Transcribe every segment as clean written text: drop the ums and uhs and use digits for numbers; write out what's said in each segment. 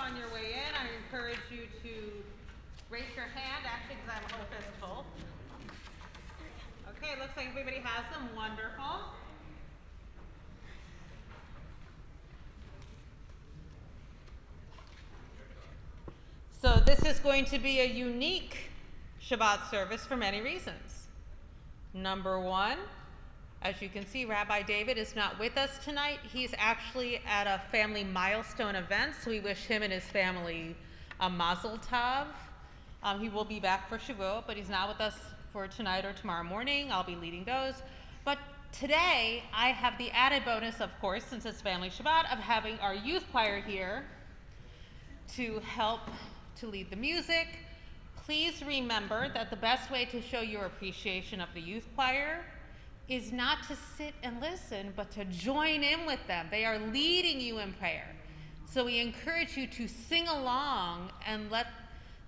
on your way in. I encourage you to raise your hand, actually, because I have a whole fistful. Okay, looks like everybody has them. Wonderful. So this is going to be a unique Shabbat service for many reasons. Number one, as you can see, Rabbi David is not with us tonight. He's actually at a family milestone event, so we wish him and his family a mazel tov. He will be back for Shavuot, but he's not with us for tonight or tomorrow morning. I'll be leading those. But today, I have the added bonus, of course, since it's Family Shabbat, of having our youth choir here to help to lead the music. Please remember that the best way to show your appreciation of the youth choir is not to sit and listen, but to join in with them. They are leading you in prayer. So we encourage you to sing along and let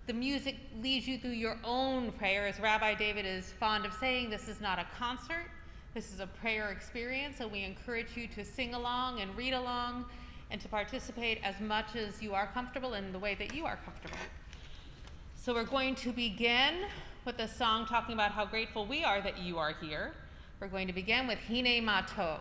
the music lead you through your own prayer. As Rabbi David is fond of saying, this is not a concert, this is a prayer experience, and we encourage you to sing along and read along and to participate as much as you are comfortable in the way that you are comfortable. So we're going to begin with a song talking about how grateful we are that you are here. We're going to begin with Hine Ma Tov.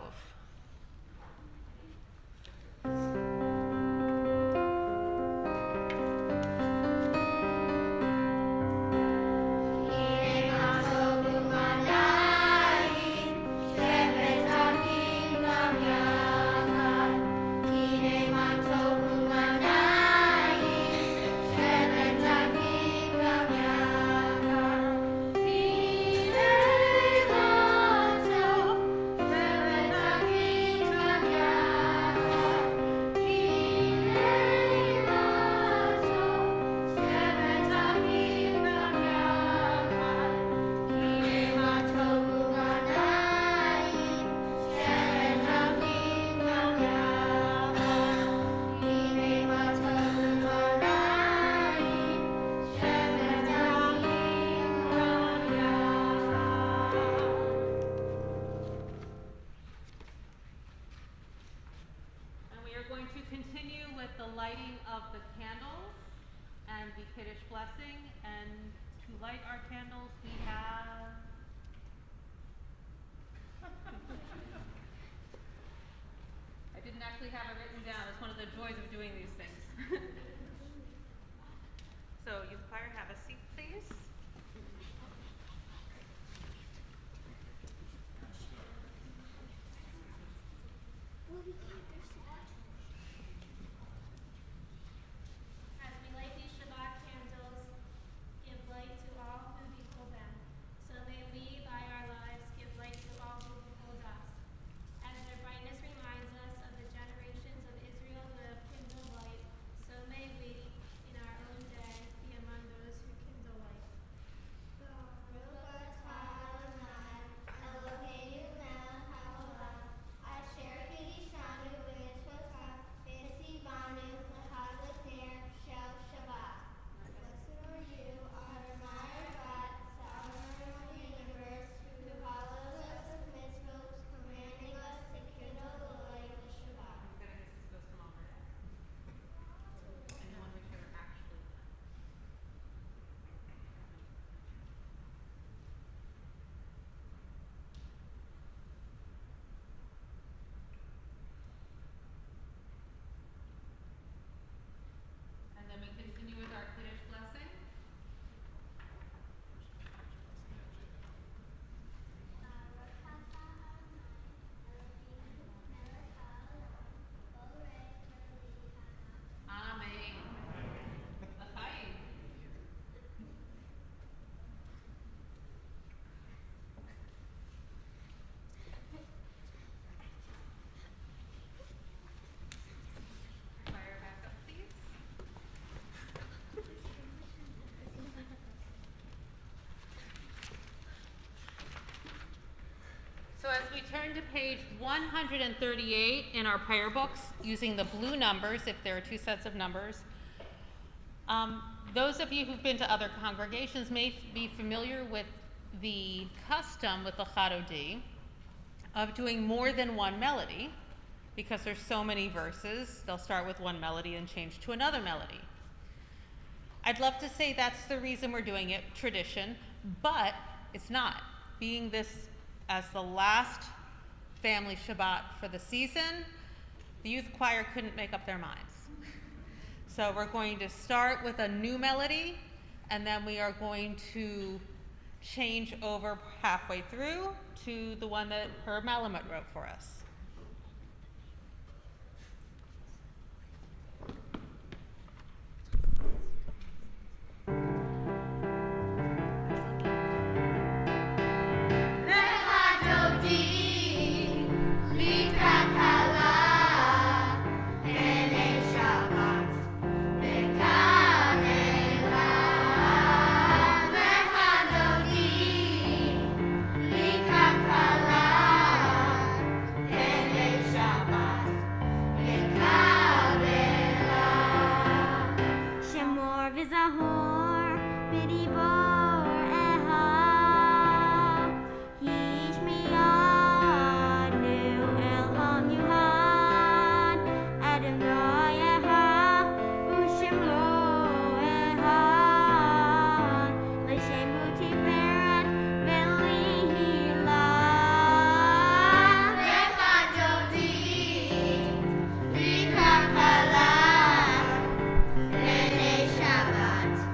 Have it written down. It's one of the joys of doing these things. So, youth choir, have a seat, please. As we light these Shabbat candles, give light to all who behold them. So may we, by our lives, give light to all who behold us. As their brightness reminds us of the generations of Israel who have kindled light, so may we, in our own day, be among those who kindle light. So as we turn to page 138 in our prayer books, using the blue numbers, if there are two sets of numbers, those of you who've been to other congregations may be familiar with the custom with the Chadodi of doing more than one melody. because there's so many verses. They'll start with one melody and change to another melody. I'd love to say that's the reason we're doing it, tradition, but it's not. Being this as the last family Shabbat for the season, the youth choir couldn't make up their minds. So we're going to start with a new melody, and then we are going to change over halfway through to the one that Herb Malamut wrote for us. Shabbat.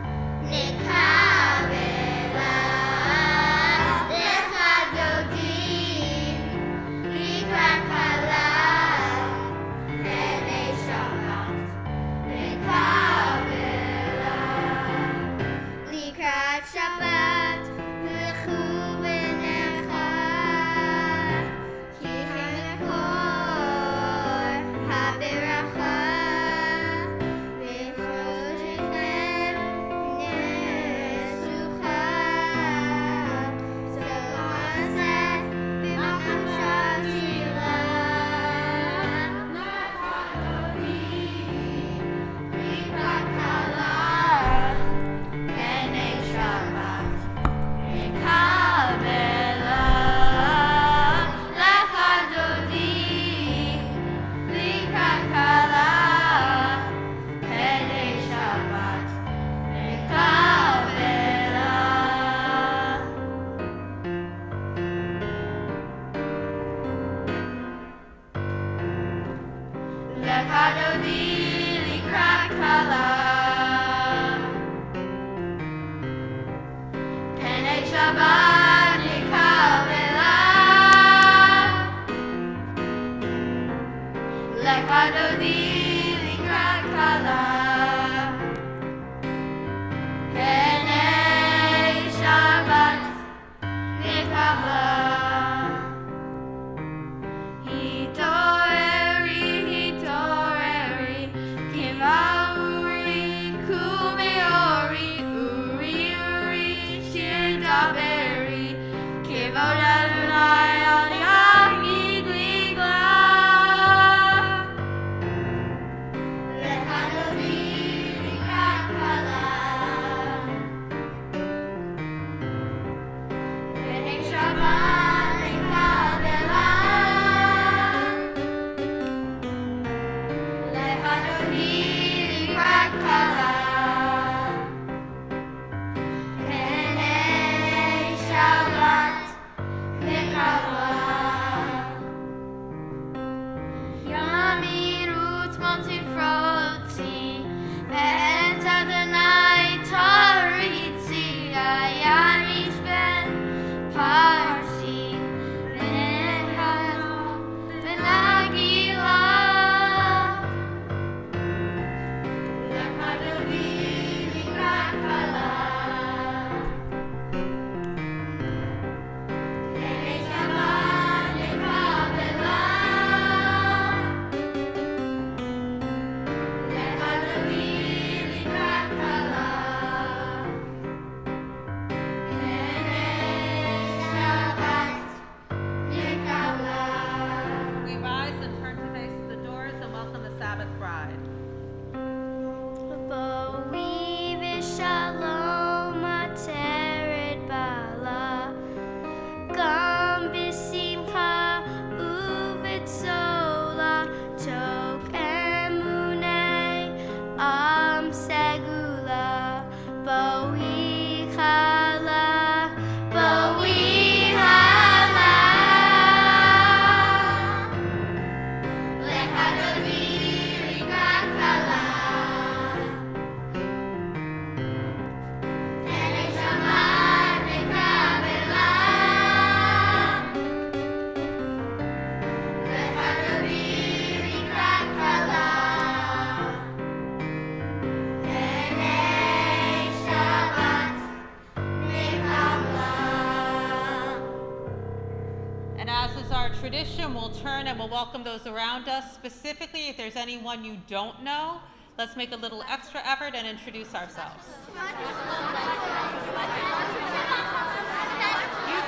tradition, we'll turn and we'll welcome those around us. Specifically, if there's anyone you don't know, let's make a little extra effort and introduce ourselves. Youth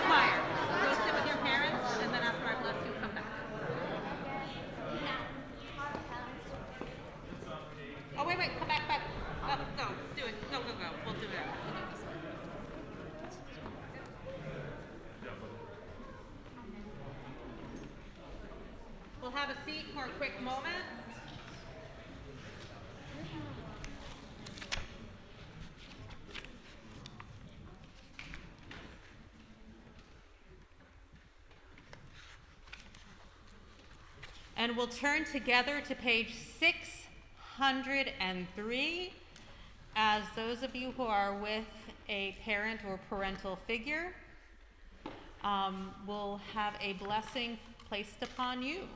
choir, go sit with your parents, and then after I bless you, come back. Oh, wait, come back. Go, do it. Go. We'll do it. We'll have a seat for a quick moment. And we'll turn together to page 603. As those of you who are with a parent or parental figure will have a blessing placed upon you.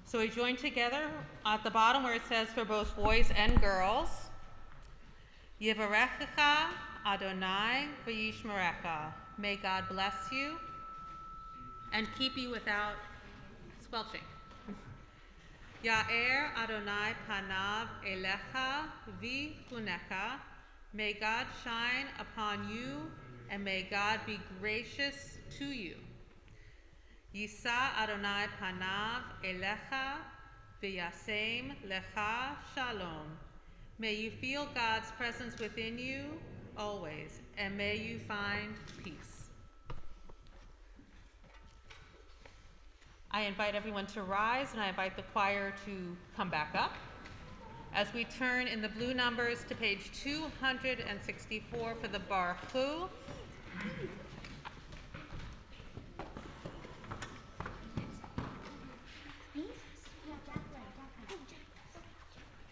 So we join together at the bottom where it says for both boys and girls, Yivarechecha Adonai v'yishmerecha. May God bless you and keep you without squelching. Ya'er Adonai panav elecha v'chunecha. May God shine upon you and may God be gracious to you. Yisa Adonai panav elecha v'yasem lecha shalom. May you feel God's presence within you always, and may you find peace. I invite everyone to rise, and I invite the choir to come back up as we turn in the blue numbers to page 264 for the Baruch Hu.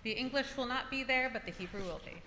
The English will not be there, but the Hebrew will be.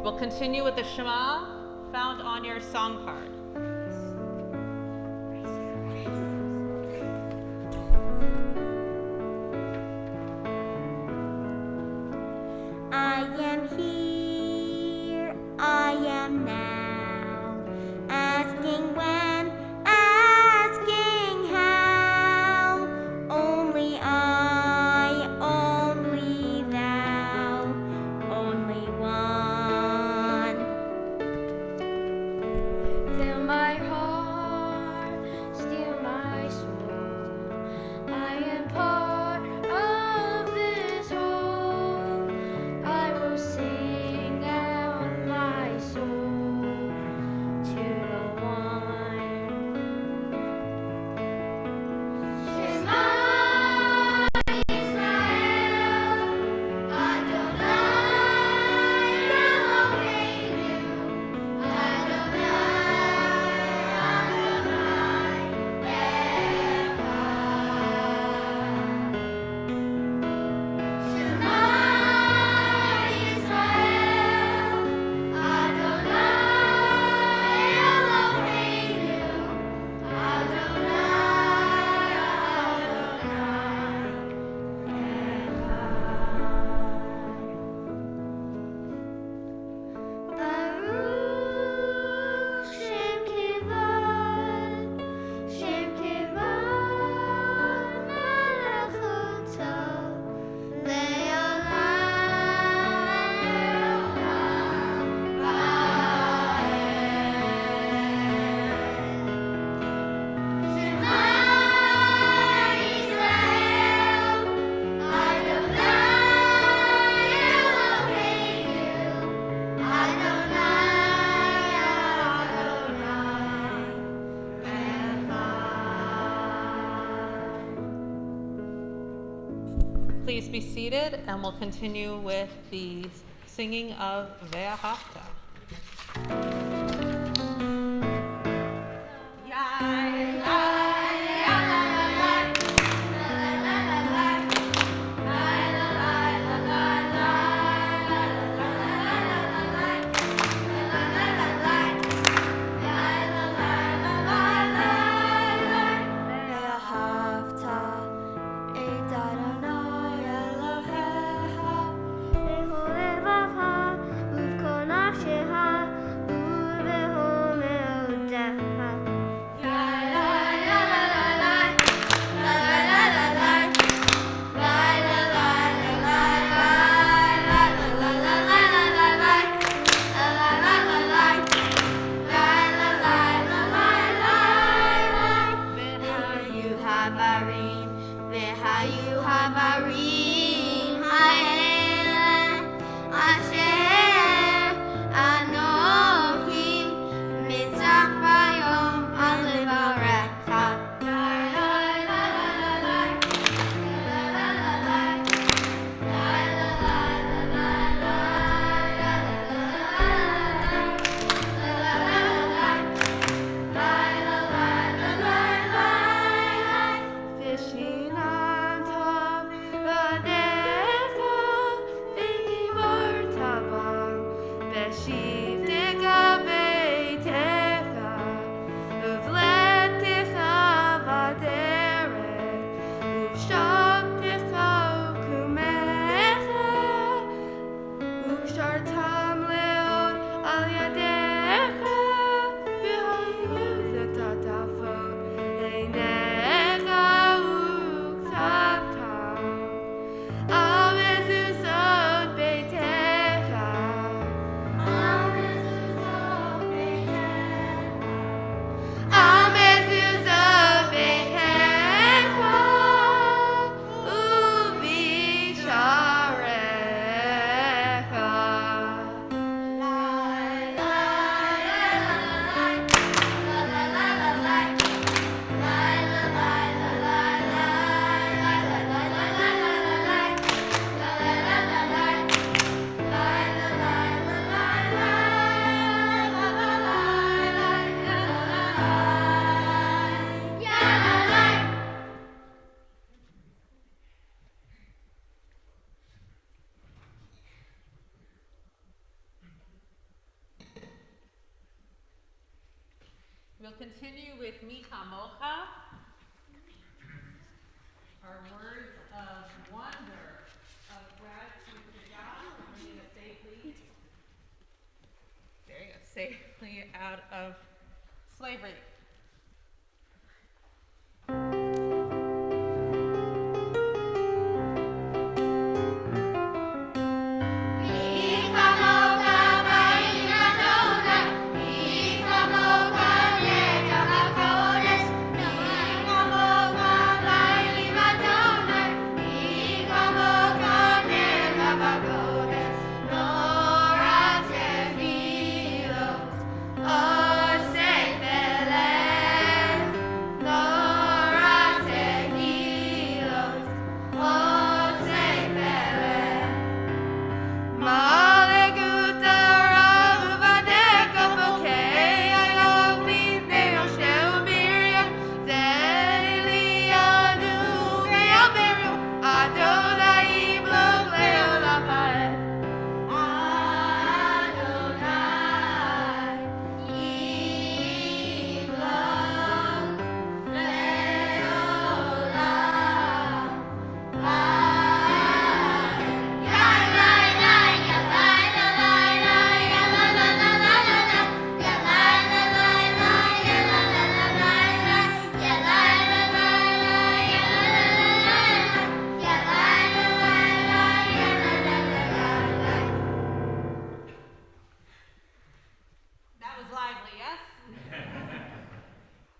We'll continue with the Shema found on your song card. I am here, I am now, asking when, asking how, only I, only thou, only one. Fill Please be seated, and we'll continue with the singing of Ve'ahavta. We'll continue with Mi Hamocha, our words of wonder, of gratitude to God for bringing us safely out of slavery.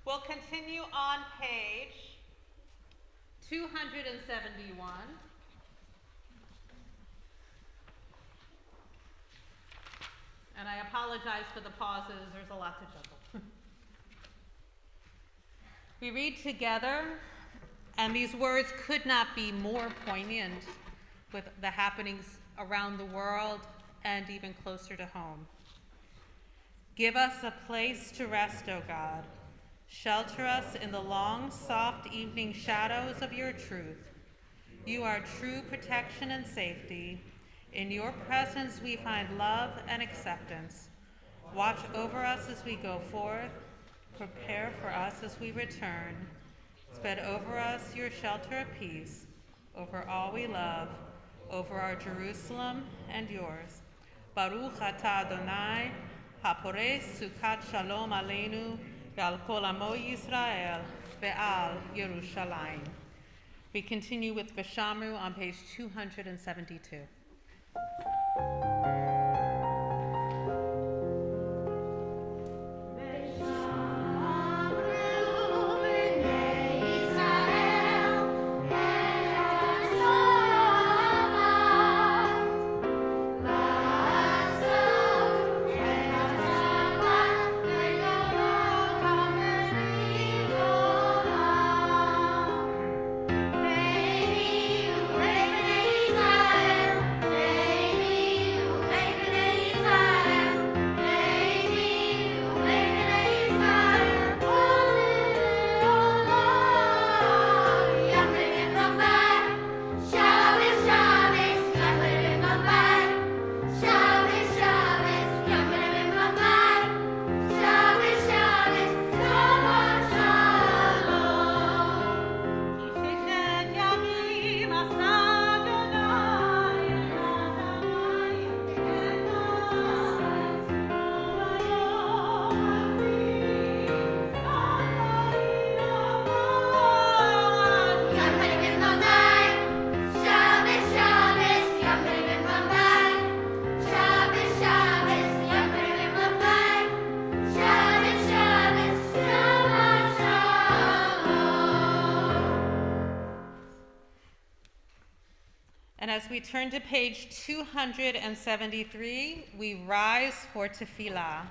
We'll continue on page 271. And I apologize for the pauses, there's a lot to juggle. We read together And these words could not be more poignant with the happenings around the world and even closer to home. Give us a place to rest, O God. Shelter us in the long, soft evening shadows of your truth. You are true protection and safety. In your presence we find love and acceptance. Watch over us as we go forth. Prepare for us as we return. Spread over us your shelter of peace, over all we love, over our Jerusalem and yours. Baruch atah Adonai, hapores sukat shalom aleinu, ve'al kol amo Yisrael, ve'al Yerushalayim. We continue with Vishamru on page 272. And as we turn to page 273, we rise for tefillah.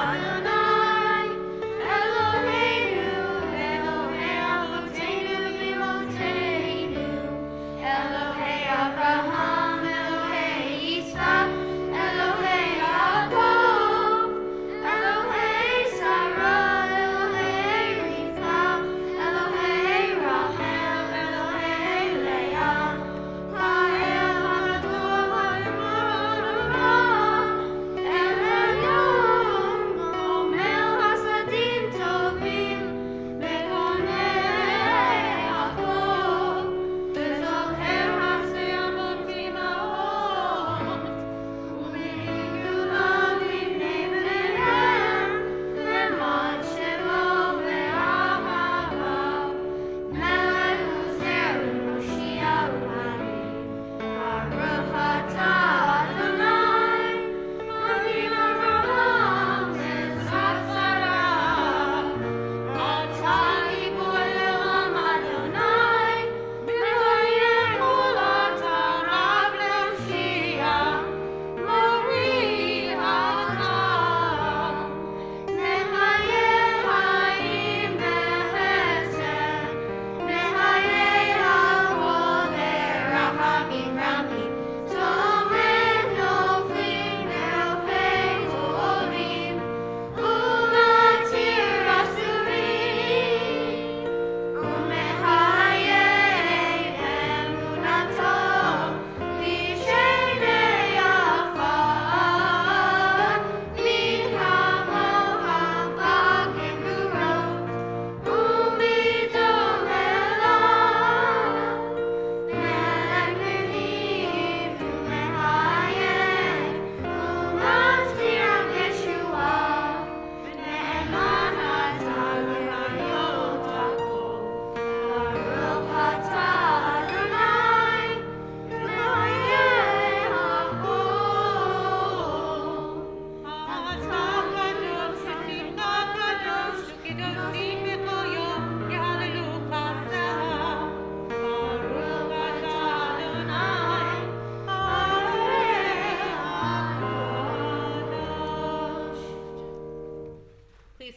Adonai, Elohim.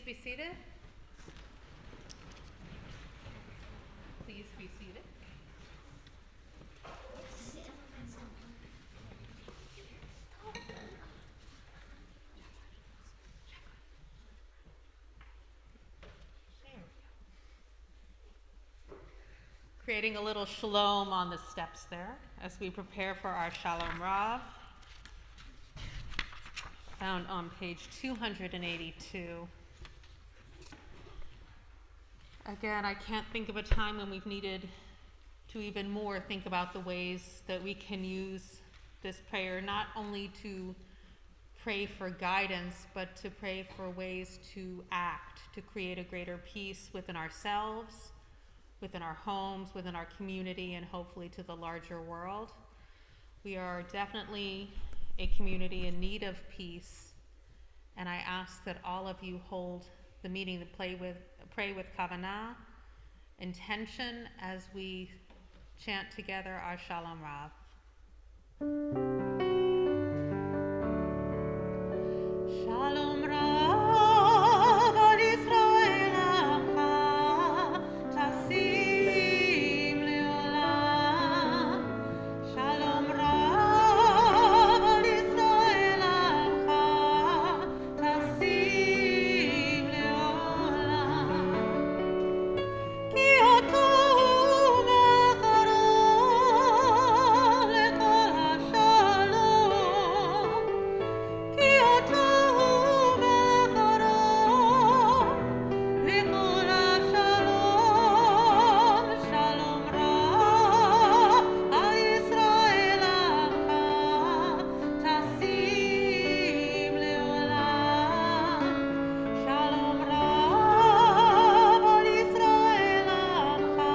be seated. Please be seated. Creating a little shalom on the steps there as we prepare for our Shalom Rav, found on page 282. Again, I can't think of a time when we've needed to even more think about the ways that we can use this prayer, not only to pray for guidance, but to pray for ways to act, to create a greater peace within ourselves, within our homes, within our community, and hopefully to the larger world. We are definitely a community in need of peace, and I ask that all of you hold the meeting to pray with kavanah, intention, as we chant together our Shalom Rav. Shalom Rav al Yisrael Amcha, Tasim Leolam. Shalom Rav al Yisrael Amcha, Tasim Leolam. Ki oto mecharo lekol hashalom. Ki oto mecharo lekol hashalom. Shalom Rav al Yisrael Amcha, Tasim Leolam. Shalom Rav al Yisrael Amcha,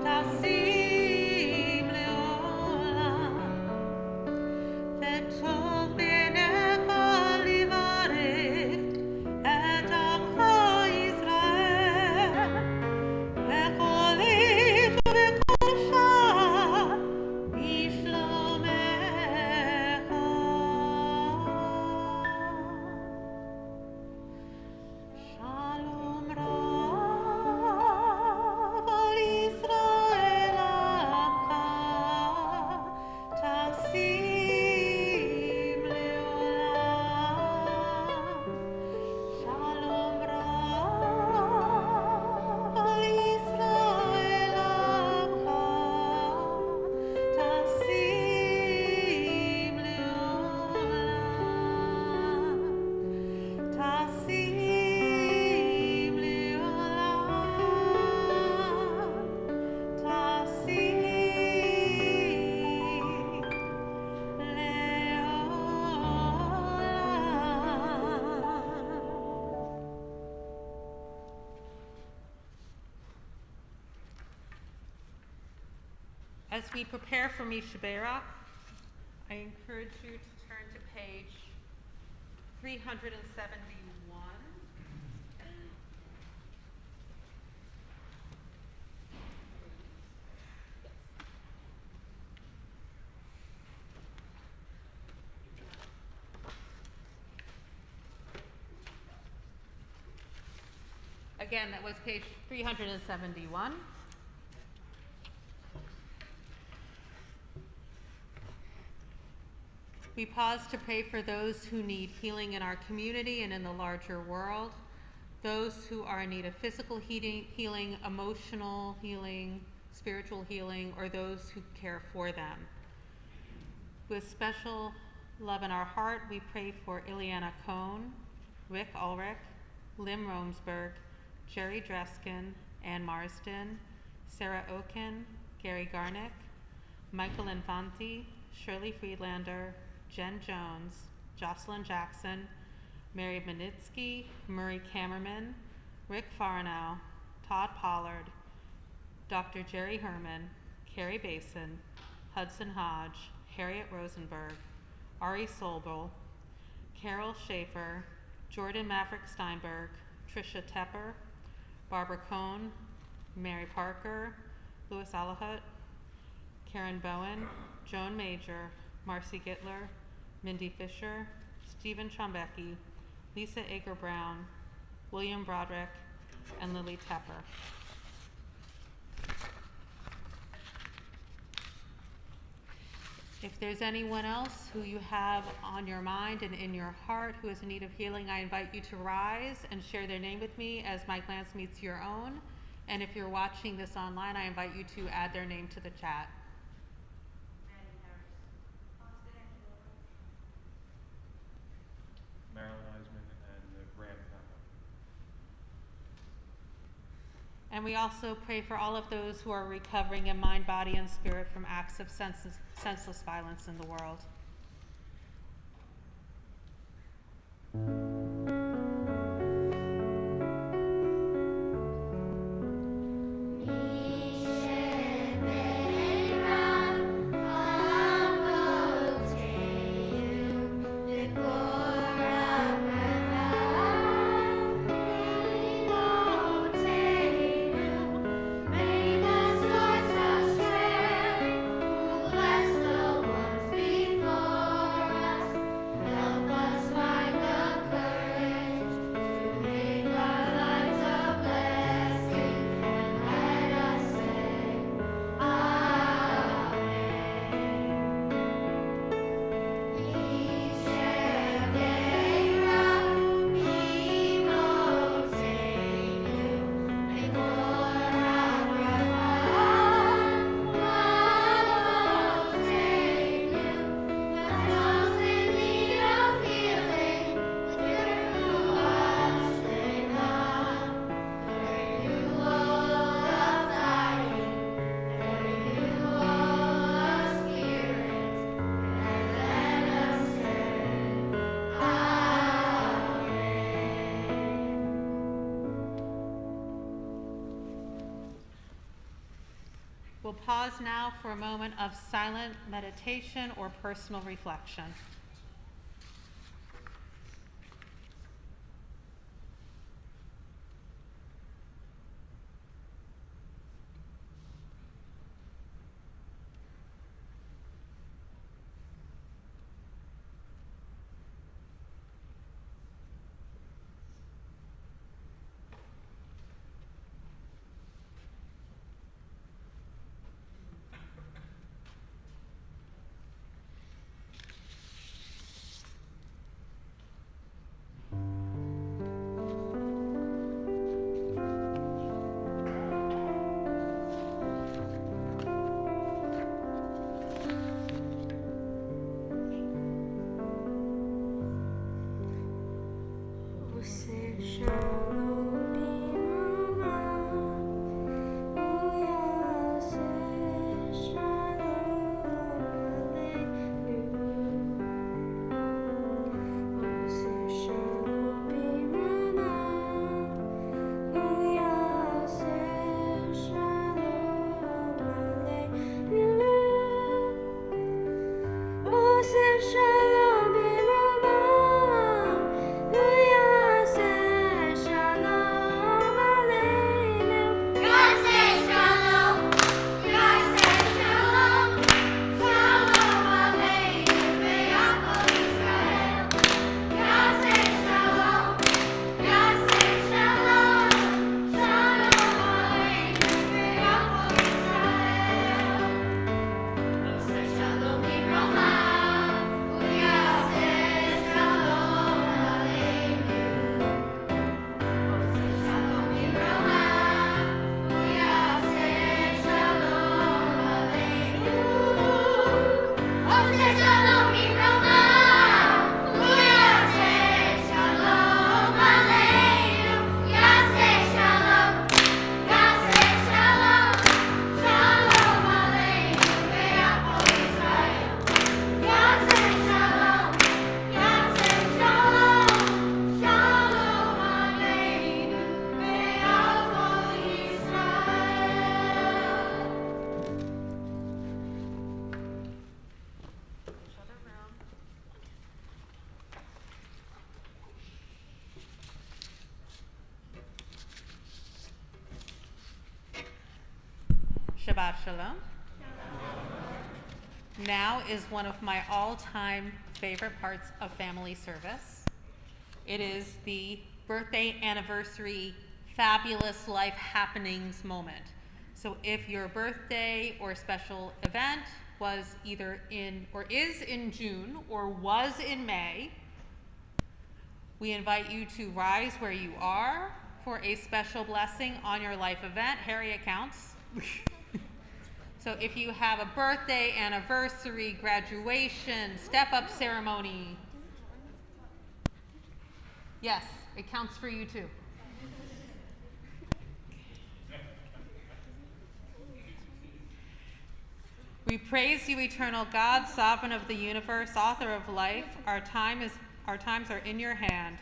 Tasim Leolam. וטוב בעיניך לברך את עמך ישראל, בכל עת ובכל שעה בשלומך. שלום רב על ישראל עמך, תשים לעולם. שלום רב על ישראל עמך, תשים לעולם. תשים לעולם. תשים As we prepare for Misha B'Rach, I encourage you to turn to page 371. Again, that was page 371. We pause to pray for those who need healing in our community and in the larger world, those who are in need of physical healing, emotional healing, spiritual healing, or those who care for them. With special love in our heart, we pray for Ileana Cohn, Rick Ulrich, Lim Romsberg, Jerry Dreskin, Ann Marsden, Sarah Oken, Gary Garnick, Michael Infanti, Shirley Friedlander, Jen Jones, Jocelyn Jackson, Mary Manitsky, Murray Kammerman, Rick Farnow, Todd Pollard, Dr. Jerry Herman, Carrie Basin, Hudson Hodge, Harriet Rosenberg, Ari Sobel, Carol Schaefer, Jordan Maverick Steinberg, Tricia Tepper, Barbara Cohn, Mary Parker, Louis Alahut, Karen Bowen, Joan Major, Marcy Gittler, Mindy Fisher, Stephen Chombecki, Lisa Ager Brown, William Broderick, and Lily Tepper. If there's anyone else who you have on your mind and in your heart who is in need of healing, I invite you to rise and share their name with me as my glance meets your own. And if you're watching this online, I invite you to add their name to the chat. Marilyn Eisman and the Graham family. And we also pray for all of those who are recovering in mind, body, and spirit from acts of senseless violence in the world. We'll pause now for a moment of silent meditation or personal reflection. Shabbat Shalom. Now is one of my all-time favorite parts of family service. It is the birthday, anniversary, fabulous life happenings moment. So if your birthday or special event was either in or is in June or was in May, we invite you to rise where you are for a special blessing on your life event. Harriet counts. So if you have a birthday, anniversary, graduation, step-up ceremony, yes, it counts for you too. We praise you, eternal God, sovereign of the universe, author of life. Our times are in your hand.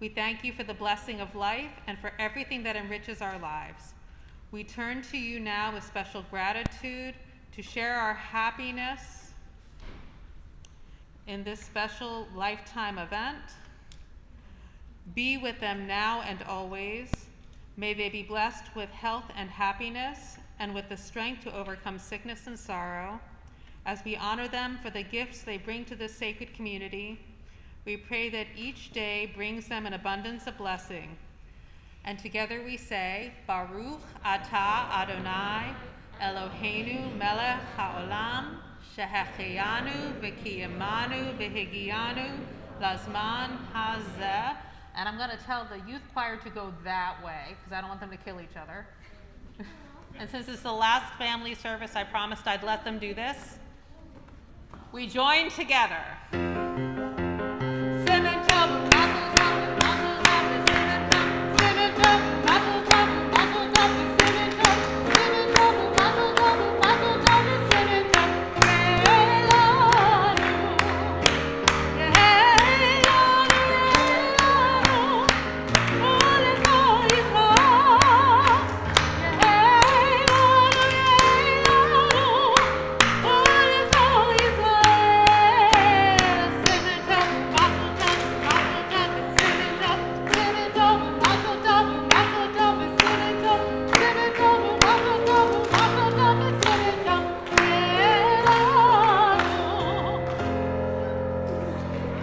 We thank you for the blessing of life and for everything that enriches our lives. We turn to you now with special gratitude to share our happiness in this special lifetime event. Be with them now and always. May they be blessed with health and happiness and with the strength to overcome sickness and sorrow. As we honor them for the gifts they bring to this sacred community, we pray that each day brings them an abundance of blessing. And together we say, Baruch atah Adonai, Eloheinu melech haolam, shehecheyanu v'kiyamanu v'higianu lazman hazeh. And I'm going to tell the youth choir to go that way, because I don't want them to kill each other. And since it's the last family service, I promised I'd let them do this. We join together.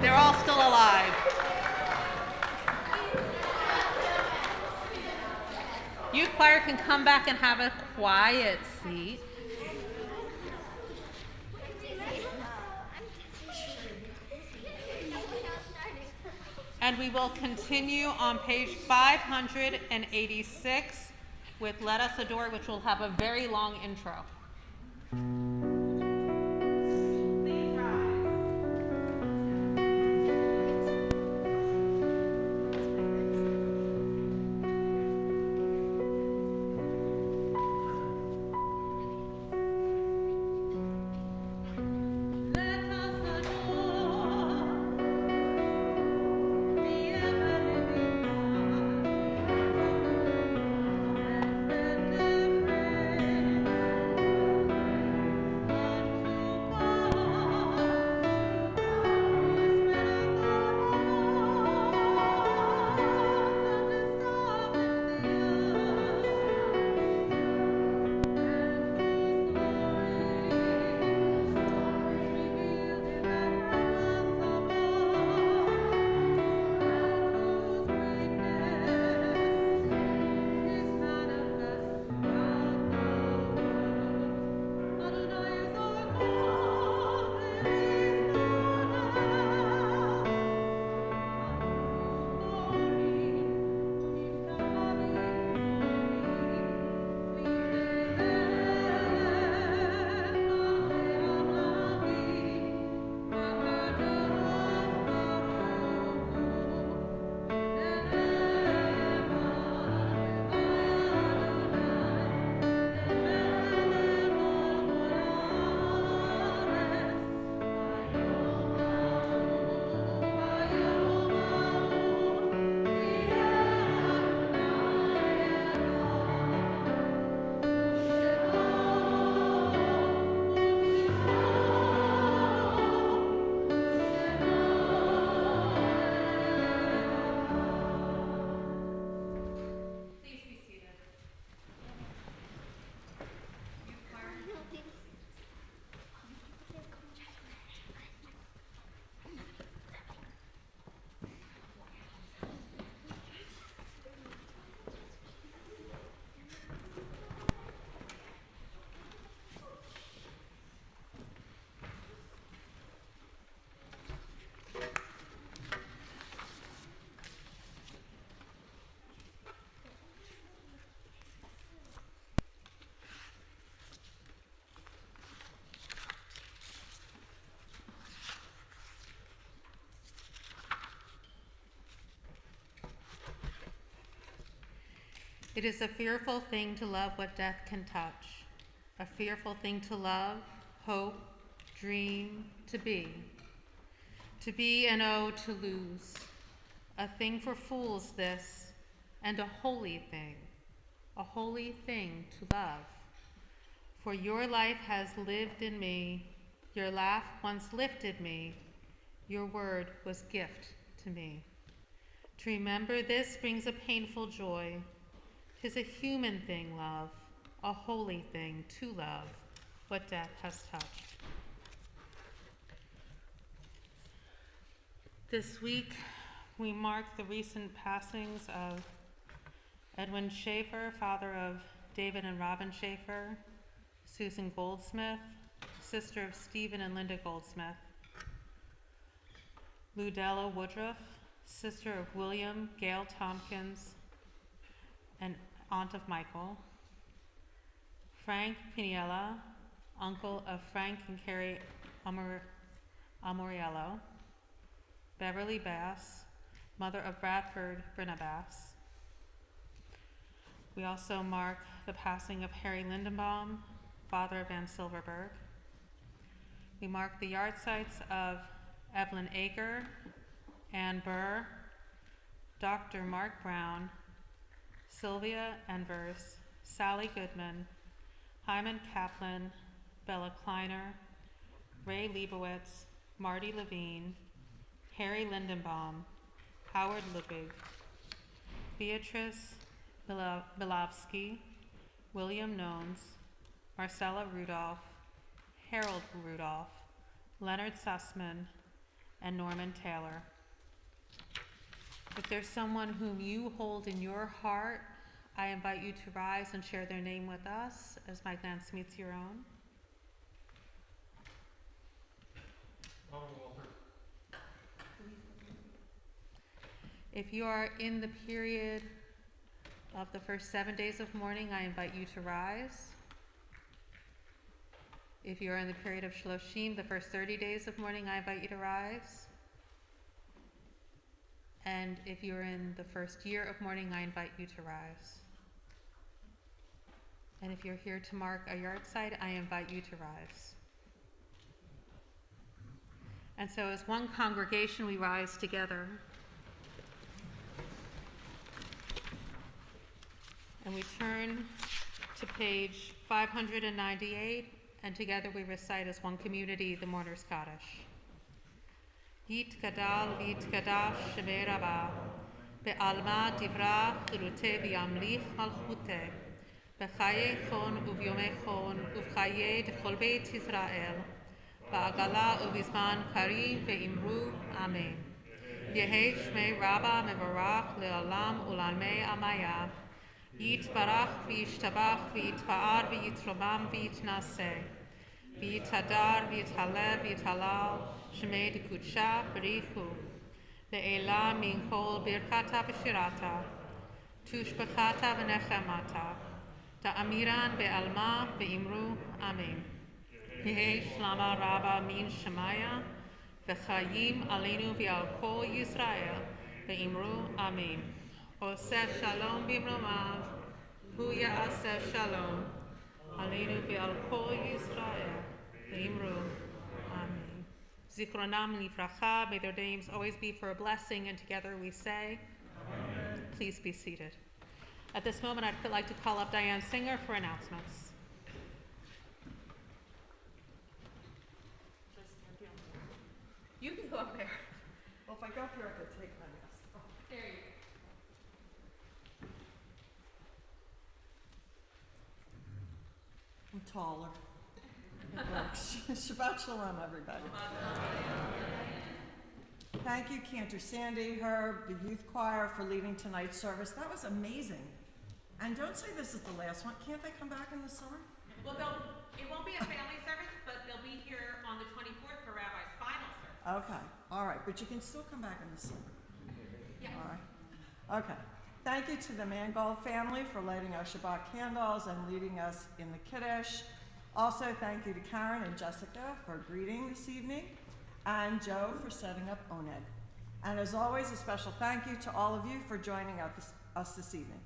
They're all still alive. Youth choir can come back and have a quiet seat. And we will continue on page 586 with Let Us Adore, which will have a very long intro. It is a fearful thing to love what death can touch, a fearful thing to love, hope, dream, to be and oh, to lose. A thing for fools this, and a holy thing to love. For your life has lived in me, your laugh once lifted me, your word was gift to me. To remember this brings a painful joy. 'Tis a human thing, love, a holy thing to love, what death has touched. This week, we mark the recent passings of Edwin Schaefer, father of David and Robin Schaefer, Susan Goldsmith, sister of Stephen and Linda Goldsmith, Ludella Woodruff, sister of William Gail Tompkins, and aunt of Michael, Frank Piniella, uncle of Frank and Carrie Amoriello, Beverly Bass, mother of Bradford Brenna Bass. We also mark the passing of Harry Lindenbaum, father of Ann Silverberg. We mark the yard sites of Evelyn Ager, Ann Burr, Dr. Mark Brown, Sylvia Envers, Sally Goodman, Hyman Kaplan, Bella Kleiner, Ray Leibowitz, Marty Levine, Harry Lindenbaum, Howard Ludwig, Beatrice Bilavsky, William Nones, Marcella Rudolph, Harold Rudolph, Leonard Sussman, and Norman Taylor. If there's someone whom you hold in your heart, I invite you to rise and share their name with us as my glance meets your own. Walter. If you are in the period of the first 7 days of mourning, I invite you to rise. If you are in the period of Shloshim, the first 30 days of mourning, I invite you to rise. And if you're in the first year of mourning, I invite you to rise. And if you're here to mark a yard site, I invite you to rise. And so as one congregation, we rise together. And we turn to page 598, and together we recite as one community the Mourner's Kaddish. Yit gadal vit gadash shemei rabba, be'alma divra chirute v'yamlich malchute, bechaye chon uvyome chon uvchaye dechol beit Yisrael, ba'agala uvizman karim ve'imru amen. Yehi shmei rabba mevarach le'olam ulalmei amaya, Yitbarach v'yishtabach v'yitpa'ar v'yitromam v'yitnaseh, v'yitadar v'yithalel v'yithalal, shemei dekudsha b'richu, le'ela min kol birkata v'shirata, tushbachata v'nechemata, ta'amiran be'alma ve'imru amen. Yehi shlama rabba min shemaya, v'chayim alinu v'al kol Yisrael, ve'imru amen. Oseh shalom bimromav, hu ya'aseh shalom, aleinu ve'al kol Yisrael, ve'imru, amen. Zichronam livracha, may their names always be for a blessing, and together we say, amen. Please be seated. At this moment, I'd like to call up Diane Singer for announcements. You can go up there. Well, if I go up here, I could take my mask off. There you go. I'm taller. It works. Shabbat shalom, everybody. Thank you, Cantor Sandy, Herb, the youth choir for leading tonight's service. That was amazing. And don't say this is the last one. Can't they come back in the summer? Well, it won't be a family service, but they'll be here on the 24th for Rabbi's final service. Okay. All right. But you can still come back in the summer. Yes. All right. Okay. Thank you to the Mangold family for lighting our Shabbat candles and leading us in the Kiddush. Also, thank you to Karen and Jessica for greeting this evening, and Joe for setting up Oneg. And as always, a special thank you to all of you for joining us this evening.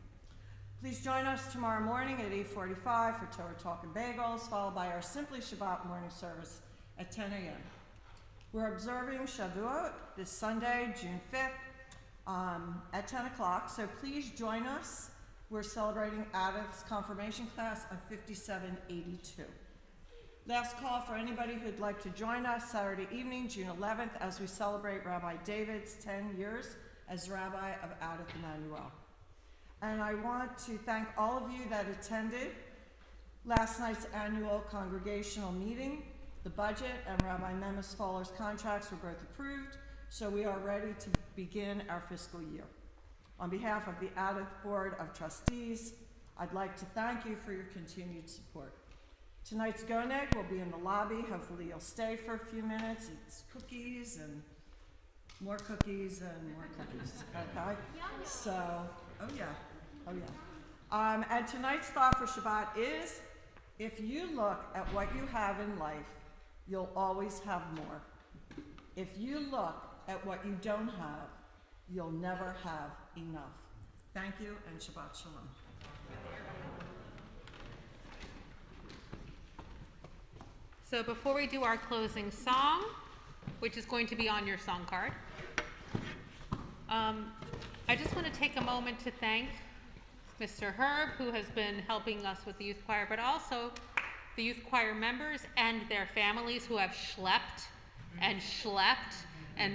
Please join us tomorrow morning at 8:45 for Torah Talk and Bagels, followed by our Simply Shabbat morning service at 10 a.m. We're observing Shavuot this Sunday, June 5th, at 10 o'clock, so please join us. We're celebrating Adam's confirmation class of 5782. Last call for anybody who'd like to join us Saturday evening, June 11th, as we celebrate Rabbi David's 10 years as Rabbi of Adath Emmanuel. And I want to thank all of you that attended last night's annual congregational meeting. The budget and Rabbi Memis Fuller's contracts were both approved, so we are ready to begin our fiscal year. On behalf of the Adath Board of Trustees, I'd like to thank you for your continued support. Tonight's Goneg will be in the lobby. Hopefully you'll stay for a few minutes. It's cookies and more cookies and more cookies, okay? So, oh yeah. And tonight's thought for Shabbat is, if you look at what you have in life, you'll always have more. If you look at what you don't have, you'll never have enough. Thank you, and Shabbat Shalom. So before we do our closing song, which is going to be on your song card, I just want to take a moment to thank Mr. Herb, who has been helping us with the youth choir, but also the youth choir members and their families who have schlepped and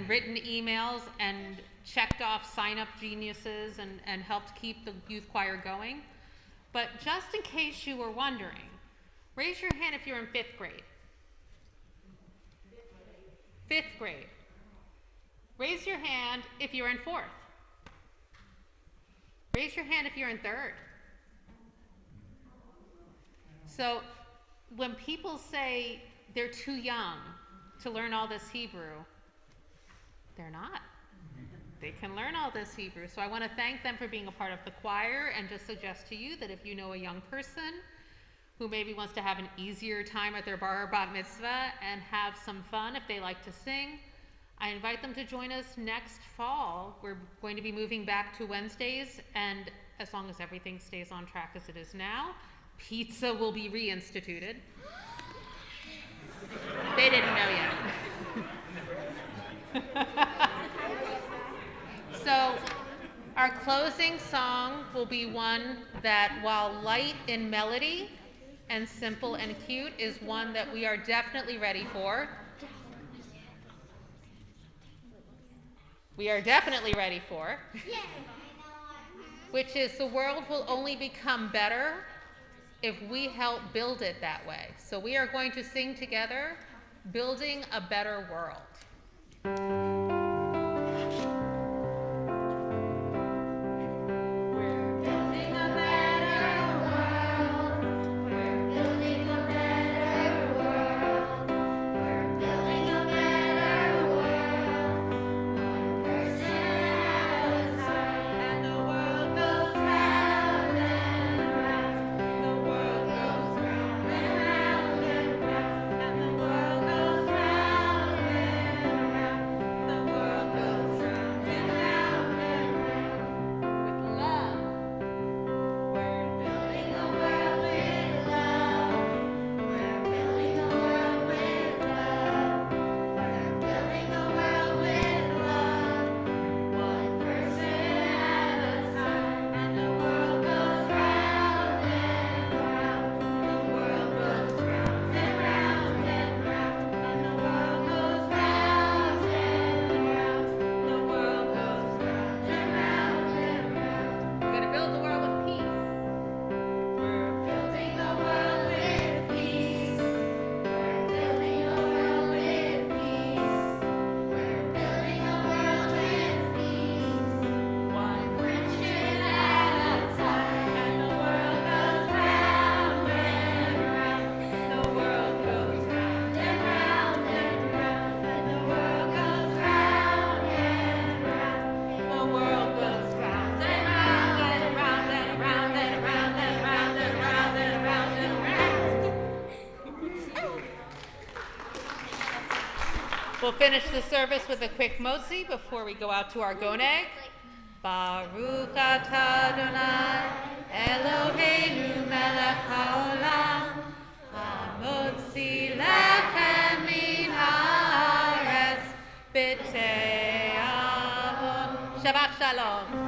written emails and checked off sign-up geniuses and helped keep the youth choir going. But just in case you were wondering, raise your hand if you're in 5th grade. 5th grade. Raise your hand if you're in 4th. Raise your hand if you're in 3rd. So when people say they're too young to learn all this Hebrew, they're not. They can learn all this Hebrew. So I want to thank them for being a part of the choir, and just suggest to you that if you know a young person who maybe wants to have an easier time at their bar or bat mitzvah and have some fun if they like to sing, I invite them to join us next fall. We're going to be moving back to Wednesdays, and as long as everything stays on track as it is now, pizza will be reinstituted. They didn't know yet. So our closing song will be one that, while light in melody and simple and cute, is one that we are definitely ready for. We are definitely ready for, which is, the world will only become better if we help build it that way. So we are going to sing together, Building a Better World. We'll finish the service with a quick motzi before we go out to our goneg. Baruch atah Adonai Eloheinu melech haolam, hamotzi lechem min haaretz, b'tei avon. Shabbat shalom.